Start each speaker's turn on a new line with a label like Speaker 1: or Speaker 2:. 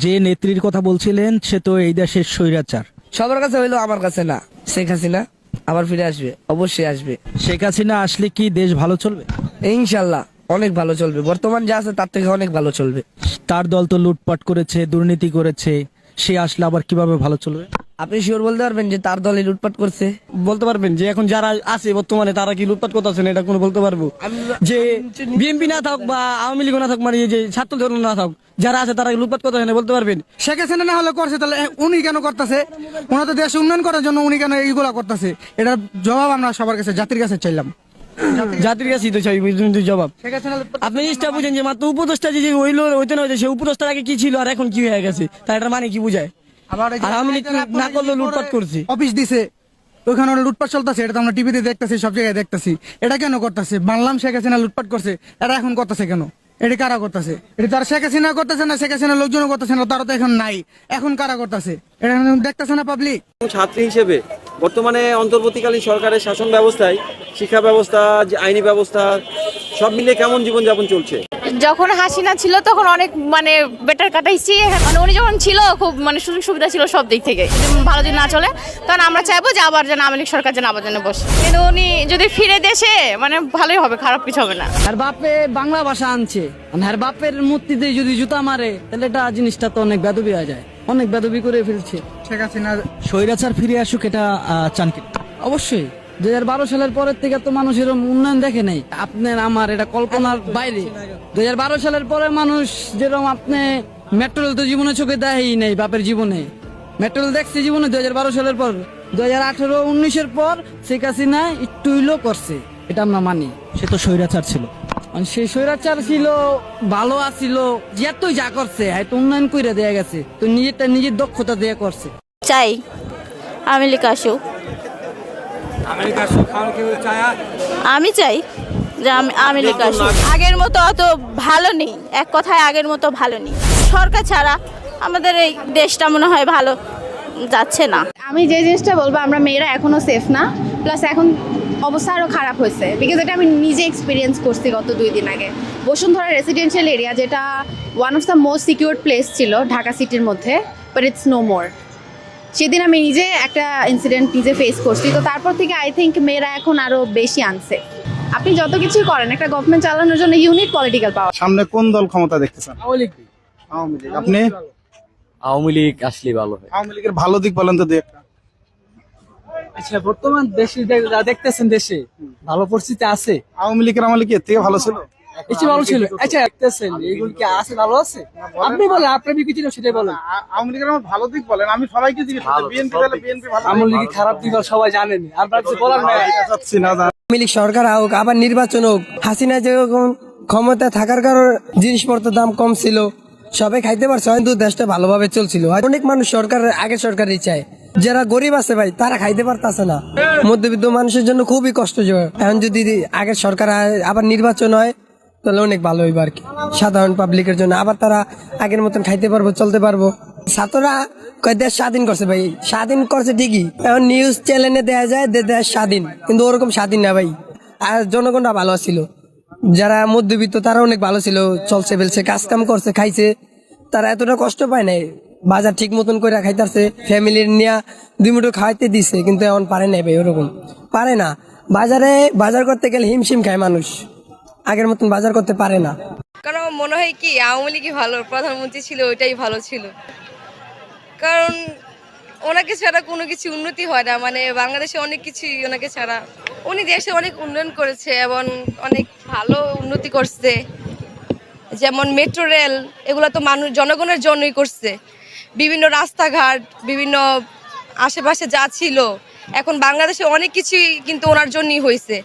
Speaker 1: যে নেত্রীর কথা বলছিলেন সে তো এই দেশের স্বৈরাচার।
Speaker 2: সবার কাছে হইলো, আমার কাছে না। শেখ হাসিনা আবার ফিরে আসবে, অবশ্যই আসবে।
Speaker 1: শেখ হাসিনা আসলে কি দেশ ভালো চলবে?
Speaker 2: ইনশাল্লাহ অনেক ভালো চলবে, বর্তমান যা আছে তার থেকে অনেক ভালো চলবে।
Speaker 1: তার দল তো লুটপাট করেছে, দুর্নীতি করেছে, সে আসলে আবার কিভাবে ভালো চলবে?
Speaker 2: আপনি শিওর বলতে পারবেন যে তার দলে লুটপাট করছে?
Speaker 3: বলতে পারবেন যে এখন যারা আছে বর্তমানে তারা কি লুটপাট করতেছে না, এটা কোনো বলতে পারবো? যে বিএনপি না থাক বা আওয়ামী লীগ না থাক, মানে এই যে ছাত্র দল না থাক, যারা আছে তারা লুটপাট করতেছে না বলতে পারবেন?
Speaker 4: শেখ হাসিনা না হলে করছে, তাহলে উনি কেন করতেছে? ওনার তো দেশ উন্নয়ন করার জন্য উনি কেন এইগুলা করতেছে? এটার জবাব আমরা সবার কাছে, জাতির কাছে চাইলাম।
Speaker 3: জাতির কাছেই তো চাই জবাব।
Speaker 4: শেখ হাসিনা
Speaker 3: আপনি জিনিসটা বুঝেন যে মাত্র উপদেষ্টা যে হইলো হইতে না হইতে, সে উপদেষ্টার আগে কি ছিল আর এখন কি হয়ে গেছে, তাই এটার মানে কি বুঝায়?
Speaker 4: আবার
Speaker 3: আর আওয়ামী লীগ না করলেও লুটপাট করছে।
Speaker 4: অফিস দিছে, ওখানে ওরা লুটপাট চলতেছে, এটা তো আমরা টিভিতে দেখতেছি, সব জায়গায় দেখতেছি। এটা কেন করতেছে? মানলাম শেখ হাসিনা লুটপাট করছে, এটা এখন করতেছে কেন? এটা কারা করতেছে? এটা তার শেখ হাসিনা করতেছে না, শেখ হাসিনার লোকজনও করতেছে না, তারা তো এখন নাই। এখন কারা করতেছে? এটা এখন দেখতেছে না পাবলিক?
Speaker 5: ছাত্রী হিসেবে বর্তমানে অন্তর্বর্তীকালীন সরকারের শাসন ব্যবস্থায় শিক্ষা ব্যবস্থা, যে আইনি ব্যবস্থা, সব মিলিয়ে কেমন জীবনযাপন চলছে?
Speaker 6: যখন হাসিনা ছিল তখন অনেক মানে বেটার কাটাইছি, মানে উনি যখন ছিল খুব মানে সুযোগ সুবিধা ছিল সব দিক থেকে। যদি ভালো যদি না চলে তখন আমরা চাইবো যে আবার যেন আওয়ামী লীগ সরকার যেন আবার যেন বসে, কিন্তু উনি যদি ফিরে দেশে মানে ভালোই হবে, খারাপ কিছু হবে না।
Speaker 3: আর বাপে বাংলা ভাষা আনছে, আর বাপের মূর্তিতে যদি জুতা মারে তাহলে এটা জিনিসটা তো অনেক বেদবি হয়ে যায়, অনেক বেদবি করে ফেলছে।
Speaker 4: শেখ হাসিনা
Speaker 1: স্বৈরাচার ফিরে আসুক, এটা চান কি?
Speaker 3: অবশ্যই 2012 সালের পরের থেকে তো মানুষ এরকম উন্নয়ন দেখে নাই। আপনার আমার এটা কল্পনার বাইরে। 2012 সালের পরে মানুষ যেরকম আপনি মেট্রো রেল তো জীবনে চোখে দেয়ই নাই, বাপের জীবনে মেট্রো রেল দেখছে জীবনে 2012 সালের পর। 2018-19-এর পর শেখ হাসিনা একটু হইলেও করছে, এটা আমরা মানি।
Speaker 1: সে তো স্বৈরাচার ছিল।
Speaker 3: আর সেই স্বৈরাচার ছিল, ভালো আছিল, যেতই যা করছে হয়তো উন্নয়ন করে দেয়া গেছে, তো নিজেরটা নিজের দক্ষতা দিয়ে করছে।
Speaker 6: চাই আওয়ামী লীগ আসুক, আমি চাই যে আওয়ামী লীগ আসুক। আগের মতো অত ভালো নেই, এক কথায় আগের মতো ভালো নেই। সরকার ছাড়া আমাদের এই দেশটা মনে হয় ভালো যাচ্ছে না।
Speaker 7: আমি যে জিনিসটা বলবো, আমরা মেয়েরা এখনো সেফ না, প্লাস এখন অবস্থা আরও খারাপ হয়েছে, বিকজ এটা আমি নিজে এক্সপিরিয়েন্স করছি গত 2 দিন আগে। বসুন্ধরা রেসিডেন্সিয়াল এরিয়া, যেটা one of the most secure place ছিল ঢাকা সিটির মধ্যে, বাট ইটস নো মোর। সেদিন আমি নিজে একটা ইনসিডেন্ট নিজে ফেস করছি, তো তারপর থেকে আই থিঙ্ক মেয়েরা এখন আরও বেশি আনছে। আপনি যত কিছুই করেন, একটা গভর্নমেন্ট চালানোর জন্য ইউনিট পলিটিক্যাল পাওয়ার।
Speaker 8: সামনে কোন দল ক্ষমতা দেখতে চান?
Speaker 4: আওয়ামী লীগ।
Speaker 8: আওয়ামী লীগ। আপনি?
Speaker 9: আওয়ামী লীগ আসলে ভালো হয়।
Speaker 8: আওয়ামী লীগের ভালো দিক বলেন তো দুই একটা।
Speaker 3: আচ্ছা, বর্তমান দেশে যা দেখতেছেন, দেশে ভালো পরিস্থিতি আছে।
Speaker 8: আওয়ামী লীগের আমলে কি এর থেকে ভালো ছিল?
Speaker 3: এসে ভালো ছিল। আচ্ছা, দেখতেছেন এইগুলো কি আছে, ভালো আছে? আপনি বলেন, আপনার বিকিটি সেটাই বলেন।
Speaker 8: আওয়ামী লীগের আমার ভালো দিক বলেন, আমি সবাইকে জিজ্ঞেস করছি। বিএনপি তাহলে বিএনপি ভালো।
Speaker 3: আওয়ামী লীগের খারাপ দিক সবাই জানেন, আর কিছু বলার নাই।
Speaker 8: চাচ্ছি না।
Speaker 2: আওয়ামী লীগ সরকার হোক, আবার নির্বাচন হোক। হাসিনা যখন ক্ষমতা থাকার কারণে জিনিসপত্রের দাম কম ছিল, সবাই খাইতে পারছে, হয়তো দেশটা ভালোভাবে চলছিল। অনেক মানুষ সরকারের আগে সরকারই চায়, যারা গরিব আছে ভাই তারা খাইতে পারতেছে না। মধ্যবিত্ত মানুষের জন্য খুবই কষ্টজনক। এখন যদি আগের সরকার আবার নির্বাচন হয় তাহলে অনেক ভালো হইব আর কি, সাধারণ পাবলিকের জন্য। আবার তারা আগের মতন খাইতে পারবো, চলতে পারবো। ছাত্ররা কয় দেশ স্বাধীন করছে, ভাই স্বাধীন করছে ঠিকই, এখন নিউজ চ্যানেলে দেয়া যায় দেশ স্বাধীন, কিন্তু ওরকম স্বাধীন না ভাই। আর জনগণরা ভালো ছিল, যারা মধ্যবিত্ত তারা অনেক ভালো ছিল, চলছে ফেলছে, কাজ কাম করছে, খাইছে, তারা এতটা কষ্ট পায় নাই। বাজার ঠিক মতন করে খাইতেছে, ফ্যামিলির নিয়ে 2 মুঠো খাইতে দিছে, কিন্তু এখন পারে নাই ভাই, ওরকম পারে না। বাজার করতে গেলে হিমশিম খায় মানুষ, আগের মতন বাজার করতে পারে না।
Speaker 10: কারণ মনে হয় কি আওয়ামী লীগই ভালো, প্রধানমন্ত্রী ছিল ওইটাই ভালো ছিল, কারণ ওনাকে ছাড়া কোনো কিছু উন্নতি হয় না। মানে বাংলাদেশে অনেক কিছুই ওনাকে ছাড়া, উনি দেশে অনেক উন্নয়ন করেছে এবং অনেক ভালো উন্নতি করছে, যেমন মেট্রো রেল, এগুলো তো মানুষ জনগণের জন্যই করছে। বিভিন্ন রাস্তাঘাট, বিভিন্ন আশেপাশে যা ছিল, এখন বাংলাদেশে অনেক কিছুই কিন্তু ওনার জন্যই হয়েছে।